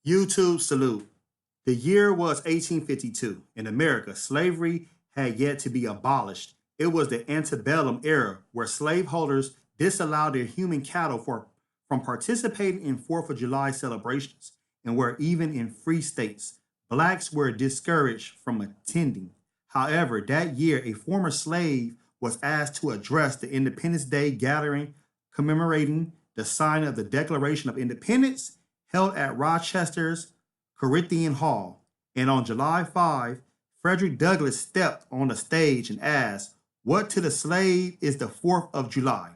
YouTube salute. The year was 1852. In America, slavery had yet to be abolished. It was the antebellum era where slaveholders disallowed their human cattle from participating in 4th of July celebrations, and where even in free states, blacks were discouraged from attending. However, that year, a former slave was asked to address the Independence Day gathering commemorating the signing of the Declaration of Independence held at Rochester's Corinthian Hall. And on July 5, Frederick Douglass stepped on the stage and asked, "What to the slave is the 4th of July?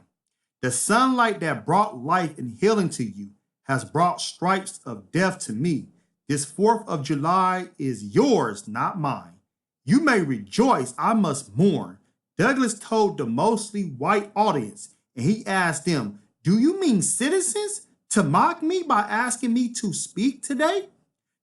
The sunlight that brought life and healing to you has brought stripes of death to me. This 4th of July is yours, not mine. You may rejoice, I must mourn." Douglass told the mostly white audience, and he asked them, "Do you mean citizens to mock me by asking me to speak today?"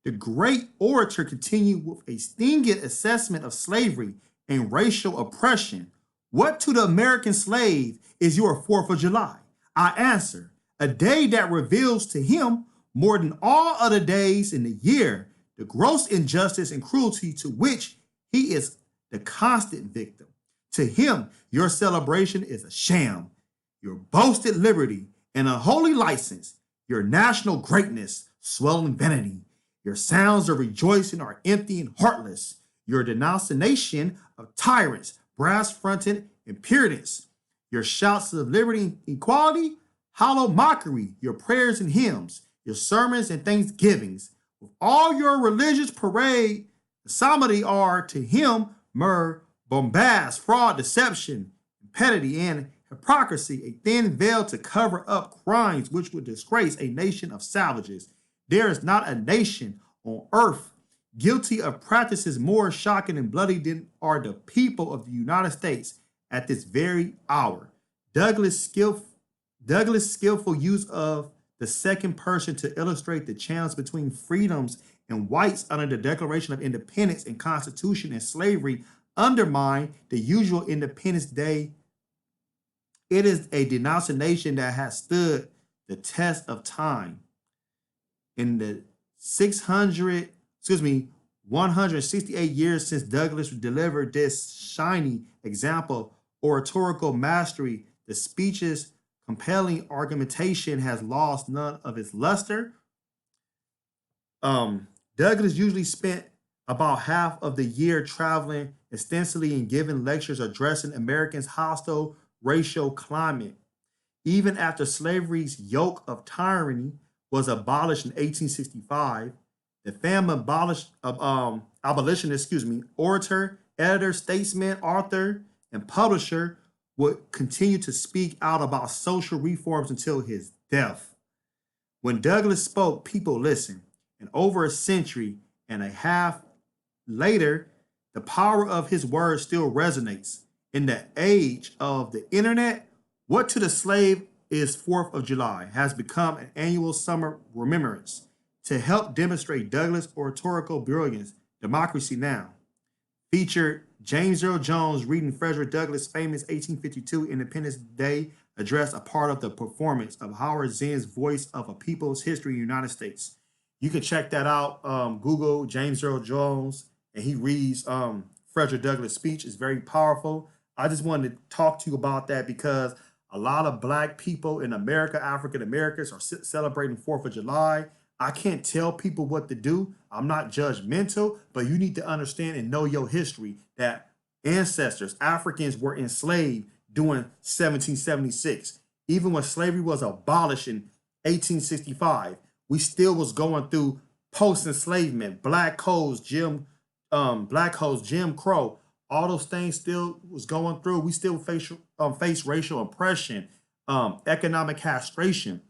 The great orator continued with a stinging assessment of slavery and racial oppression. "What to the American slave is your 4th of July? I answer, a day that reveals to him more than all other days in the year the gross injustice and cruelty to which he is the constant victim. To him, your celebration is a sham, your boasted liberty, an unholy license, your national greatness, swelling vanity. Your sounds of rejoicing are empty and heartless. Your denunciation of tyrants, brass-fronted impudence. Your shouts of liberty and equality, hollow mockery. Your prayers and hymns, your sermons and thanksgivings. With all your religious parade, the psalmody are to him myrrh, bombast, fraud, deception, impedity, and hypocrisy, a thin veil to cover up crimes which would disgrace a nation of savages. There is not a nation on earth guilty of practices more shocking and bloody than are the people of the United States at this very hour. Douglas' skillful use of the second person to illustrate the challenge between freedoms and whites under the Declaration of Independence and Constitution and slavery undermine the usual Independence Day. It is a denunciation that has stood the test of time. In the 168 years since Douglas delivered this shiny example, oratorical mastery, the speech's compelling argumentation has lost none of its luster. Douglas usually spent about half of the year traveling extensively and giving lectures addressing Americans' hostile racial climate. Even after slavery's yoke of tyranny was abolished in 1865, the famed abolitionist, orator, editor, statesman, author, and publisher would continue to speak out about social reforms until his death. When Douglas spoke, people listened, and over a century and a half later, the power of his words still resonates. In the age of the internet, what to the slave is 4th of July has become an annual summer remembrance to help demonstrate Douglas' oratorical brilliance. Democracy Now! Featured James Earl Jones reading Frederick Douglass' famous 1852 Independence Day address, a part of the performance of Howard Zinn's Voice of a People's History in the United States. You can check that out. Google James Earl Jones, and he reads Frederick Douglass' speech. It's very powerful. I just wanted to talk to you about that because a lot of black people in America, African Americans, are celebrating 4th of July. I can't tell people what to do. I'm not judgmental, but you need to understand and know your history that ancestors, Africans, were enslaved during 1776. Even when slavery was abolished in 1865, we still was going through post-enslavement, black codes, Jim Crow. All those things still was going through. We still face racial oppression, economic castration.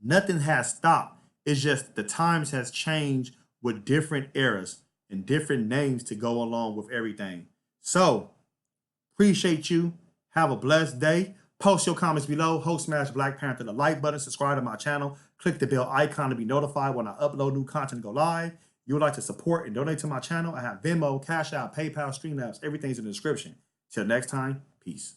Nothing has stopped. It's just the times has changed with different eras and different names to go along with everything. So, appreciate you. Have a blessed day. Post your comments below. Host Smash Black Panther, the like button, subscribe to my channel. Click the bell icon to be notified when I upload new content and go live. You would like to support and donate to my channel, I have Venmo, CashApp, PayPal, Streamlabs. Everything's in the description. Till next time, peace.